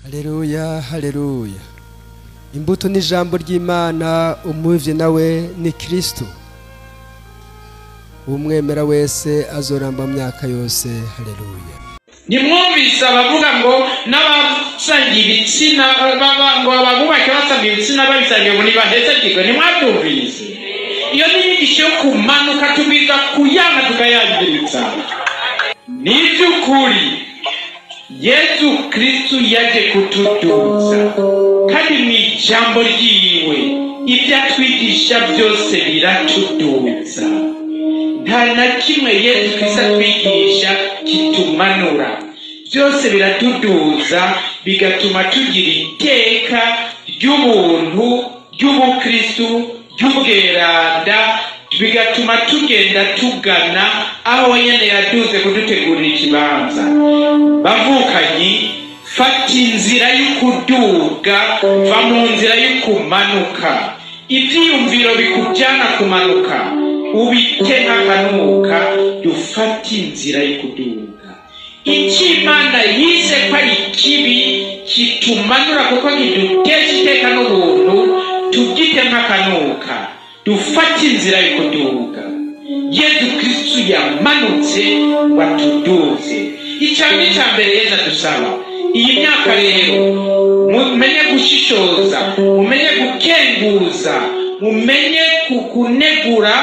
Haleluya, haleluya. Imbuto n'ijambo ry'Imana, umuvye nawe ni Kristo. Umwemera wese azoramba myaka yose. Haleluya. Nimwumvise abavuga ngo n'abasangiye ibitsina ngo ababubake basangiye ibitsina babisangiye ngo ntibahezagirwe. Nimwabyumvise? Iyo ni inyigisho yo kumanuka tubiga kuyanga tukayangiritsa. Ni iby'ukuri Yesu Kristo yaje kutuduza, kandi mu ijambo ryiwe ibyo atwigisha byose biratuduza. Nta na kimwe Yesu Kristo atwigisha kitumanura, byose biratuduza, bigatuma tugira iteka ry'ubuntu, ry'ubukristo, ry'ubweranda, bigatuma tugenda tugana aho nyene yaduze kudutegurira ikibanza. Bavukanyi, fata inzira y'ukuduga, va mu nzira y'ukumanuka. Ivyiyumviro bikujyana kumanuka ubite nk'akanuka, dufate inzira y'ukuduga. Imana yise ko ari kibi kitumanura kuko kidutesha iteka n'ubuntu, tugite nk'akanuka, dufate inzira y'ukuduga. Yesu Kristo yamanutse watuduze. Icambere cyambere Yesu dusaba iyi myaka rero, mumenye gushishoza, mumenye gukenguza, mumenye kunegura,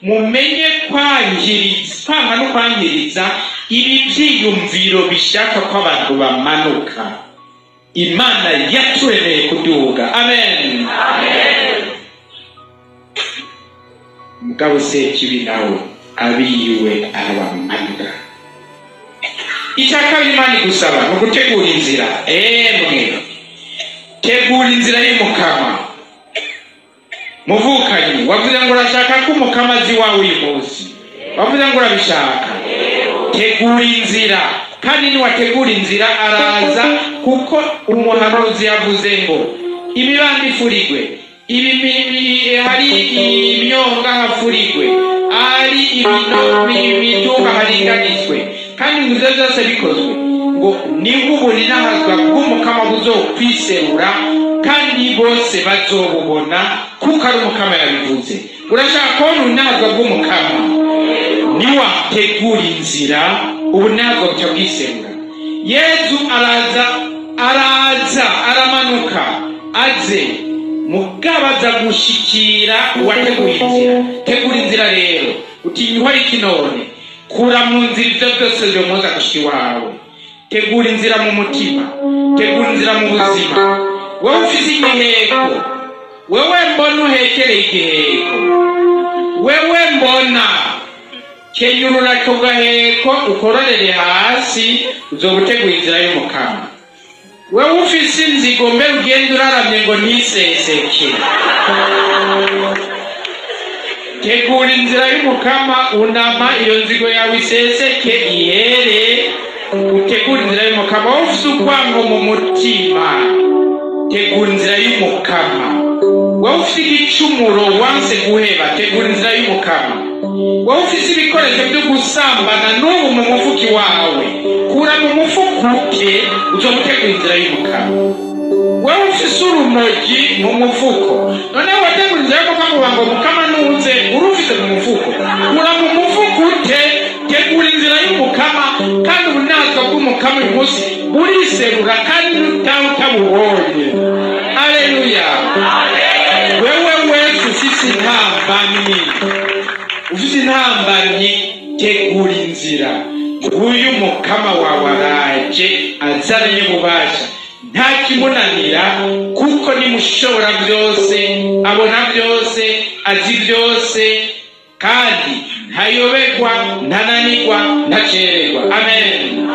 mumenye kwangiriza, no kwangiriza ibi byiyumviro bishaka ko abantu bamanuka. Imana yaturemeye kuduga. Amen, amen. Mugabo Sekibi nawe abiyiwe arabamanura. Icyakabiri Imana igusaba ni ugutegura inzira. Mwe tegura inzira y'Umukama. Muvukanyi, wavuze ngo urashaka ko Umukama azi wawe uyu munsi? Wavuze ngo urabishaka? Tegura inzira, kandi niwategura inzira araza, kuko umuhanuzi yavuze ngo imibanda ifurigwe, hari imyonga hafurigwe, ari imitunga haringanizwe, kandi nguzo zose bikozwe ngo niho uburinahazwa bw'Umukama buzokwiserura, kandi bose bazobubona kuko ari Umukama yabivuze. Urashaka kubona uburinahazwa bw'Umukama? Niwategura inzira, uburinahazwa buca bwiserura. Yesu aramanuka aze, mugabaza gushikira uwateguye inzira. Tegura inzira rero, utinyuha iki none? Kura mu nzira ibyo byose byomuza gushika iwawe. Tegura inzira mu mutima, tegura inzira mu buzima. Wowe ufite igiheko, wewe mbona uhekereye igiheko, wewe mbona kenyurura ku gaheko ukororere hasi, uzogutegura inzira y'Umukama. Wewe ufite inzigo mbere ugenda uraramye ngo ntiseseke, tegura inzira y'Umukama, unama iyo nzigo yawe iseseke ihere, utegura inzira y'Umukama. Wowe ufite urwango mu mutima, tegura inzira y'Umukama. Wowe ufite igicumuro wanse guheba, tegura inzira y'Umukama. Wowe ufite ibikoresho byo gusambana n'ubu mu mufuki wawe, kura mu mufuka uke, uzomutegura inzira y'Umukama. Wowe ufite urumogi mu mufuko, noneho wategura inzira y'Umukama ngo Umukama nuze urufite mu mufuko, kura mu mufuka ute, tegura inzira y'Umukama, kandi ubunazwa bw'Umukama uyu munsi buriserura kandi utabubonye. Haleluya. Wewe wese ufite intambamyi, tegura inzira. Uyu Umukama wawe araje azanye ububasha, nta kimunanira, kuko nimushobora byose, abona byose, azi byose, kandi ntayoberwa, ntananirwa, ntacererwa. Amen.